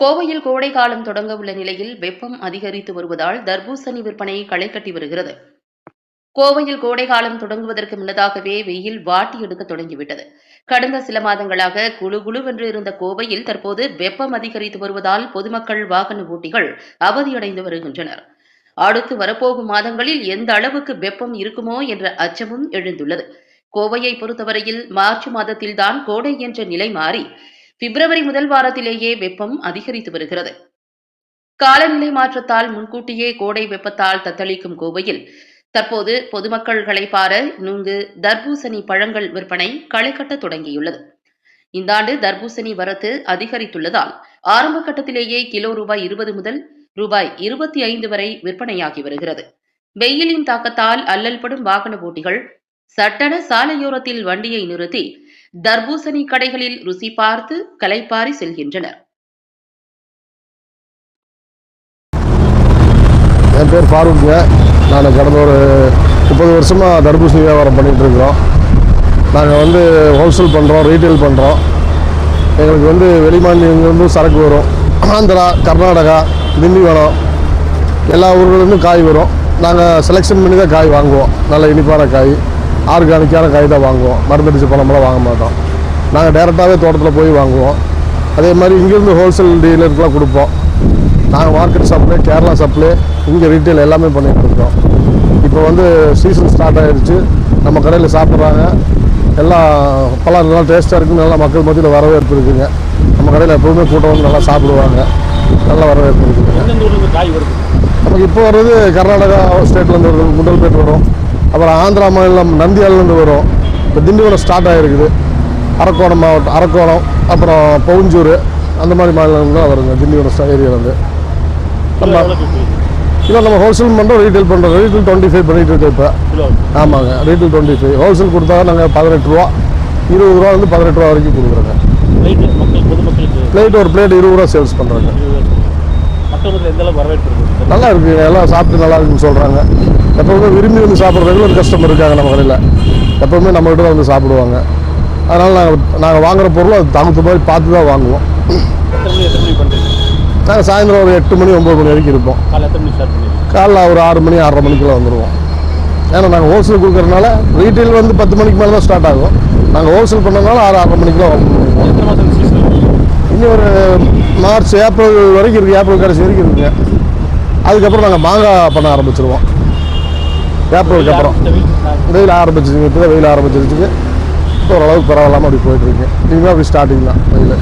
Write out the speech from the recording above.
கோவையில் கோடை காலம் தொடங்க உள்ள நிலையில் வெப்பம் அதிகரித்து வருவதால் தர்பூசணி விற்பனை களை கட்டி வருகிறது. கோவையில் கோடை காலம் தொடங்குவதற்கு முன்னதாகவே வெயில் வாட்டி எடுக்க தொடங்கிவிட்டது. கடந்த சில மாதங்களாக குளுகுளுவென்று இருந்த கோவையில் தற்போது வெப்பம் அதிகரித்து வருவதால் பொதுமக்கள், வாகன ஓட்டிகள் அவதியடைந்து வருகின்றனர். அடுத்து வரப்போகும் மாதங்களில் எந்த அளவுக்கு வெப்பம் இருக்குமோ என்ற அச்சமும் எழுந்துள்ளது. கோவையை பொறுத்தவரையில் மார்ச் மாதத்தில்தான் கோடை என்ற நிலை மாறி பிப்ரவரி முதல் வாரத்திலேயே வெப்பம் அதிகரித்து வருகிறது. காலநிலை மாற்றத்தால் முன்கூட்டியே கோடை வெப்பத்தால் தத்தளிக்கும் கோவையில் தற்போது பொதுமக்கள் களைப்பார நுங்கு, தர்பூசணி பழங்கள் விற்பனை களைகட்ட தொடங்கியுள்ளது. இந்த ஆண்டு தர்பூசணி வரத்து அதிகரித்துள்ளதால் ஆரம்ப கட்டத்திலேயே கிலோ ரூபாய் 20 முதல் ரூபாய் 25 வரை விற்பனையாகி வருகிறது. வெயிலின் தாக்கத்தால் அல்லல்படும் வாகன ஓட்டிகள் சட்டென சாலையோரத்தில் வண்டியை நிறுத்தி தர்பூசணி கடைகளில் ருசி பார்த்து களைப்பாரி செல்கின்றனர். என் பேர் ஃபாரூக். நான் கடந்த ஒரு 30 வருஷமாக தர்பூசணி வியாபாரம் பண்ணிகிட்டு இருக்கிறோம். நாங்கள் ஹோல்சேல் பண்ணுறோம், ரீட்டைல் பண்ணுறோம். எங்களுக்கு வெளிமாநிலங்கள்லேருந்து சரக்கு வரும். ஆந்திரா, கர்நாடகா, திண்டிவனம் எல்லா ஊர்கள்லேருந்தும் காய் வரும். நாங்கள் செலெக்ஷன் பண்ணி தான் காய் வாங்குவோம். நல்ல இனிப்பான காய், ஆர்கானிக்கான காய் தான் வாங்குவோம். மருந்தடிச்ச பழமெல்லாம் வாங்க மாட்டோம். நாங்கள் டைரெக்டாகவே தோட்டத்தில் போய் வாங்குவோம். அதே மாதிரி இங்கேருந்து ஹோல்சேல் டீலருக்குலாம் கொடுப்போம். நாங்கள் மார்க்கெட் சப்ளை, கேரளா சப்ளை, இங்கே ரீட்டைல் எல்லாமே பண்ணிகிட்டு இருக்கோம். இப்போ சீசன் ஸ்டார்ட் ஆகிடுச்சு. நம்ம கடையில் சாப்பிட்றாங்க. எல்லாம் பழம் நல்லா டேஸ்ட்டாக இருக்குது. நல்லா மக்கள் மத்தியில் வரவேற்பு இருக்குதுங்க. நம்ம கடையில் எப்போவுமே கூட்டம் நல்லா சாப்பிடுவாங்க. நல்ல வரவேற்பு இருக்குதுங்க. காய் வருது நமக்கு இப்போ வர்றது கர்நாடகா ஸ்டேட்லேருந்து வருது, முண்டல்பேட் வரும். அப்புறம் ஆந்திரா மாநிலம் நந்தியாலேருந்து வரும். இப்போ திண்டிவனம் ஸ்டார்ட் ஆகிருக்குது. அரக்கோணம் மாவட்டம், அரக்கோணம், அப்புறம் பவுஞ்சூர், அந்த மாதிரி மாநிலங்கள்லாம் வருங்க. திண்டிவனம் ஏரியாவிலேருந்து நம்ம ஹோல்சேல் பண்ணுறோம், ரீட்டைல் பண்ணுறோம். ரீட்டைல் 25 பண்ணிகிட்டு இருக்கோம் இப்போ. ஆமாங்க, ரீட்டைல் 25. ஹோல்சேல் கொடுத்தா நாங்கள் 18 ரூபா, 20 ரூபா 18 ரூபா வரைக்கும் கொடுக்குறோங்க. பிளேட் ஒரு பிளேட் 20 ரூபா சேல்ஸ் பண்ணுறாங்க. நல்லா இருக்குது. எல்லாம் சாப்பிட்டு நல்லா இருக்குன்னு சொல்கிறாங்க. எப்போவுமே விரும்பி சாப்பிட்ற ரெகுலர் கஸ்டமர் இருக்காங்க நம்ம கடையில். எப்போவுமே நம்மகிட்ட தான் சாப்பிடுவாங்க. அதனால் நாங்கள் வாங்குகிற பொருள் அது தகுந்த மாதிரி பார்த்து தான் வாங்குவோம். நாங்கள் சாயந்தரம் ஒரு 8 மணி 9 மணி வரைக்கும் இருப்போம். காலைல ஒரு 6 மணி 6:30 மணிக்கெல்லாம் வந்துடுவோம். ஏன்னா நாங்கள் ஹோல்சேல் கொடுக்குறதுனால ரீட்டைல் 10 மணிக்கு மேலே தான் ஸ்டார்ட் ஆகும். நாங்கள் ஹோல்சேல் பண்ணதுனால 6:30 மணிக்கெலாம் வாங்குவோம். இன்னும் ஒரு மார்ச், ஏப்ரல் வரைக்கும் இருக்குது. ஏப்ரல் கடைசி வரைக்கும் இருக்குங்க. அதுக்கப்புறம் நாங்கள் மாங்காய் பண்ண ஆரம்பிச்சிருவோம். ஏப்ரலுக்கு அப்புறம் வெயில் ஆரம்பிச்சிருங்க. இப்போ தான் வெயில் ஆரம்பிச்சிருச்சுங்க. இப்போ ஓரளவுக்கு பரவாயில்லாமல் அப்படி போயிட்டுருக்கு. இனிமேல் அப்படி ஸ்டார்டிங் தான் வெயில்.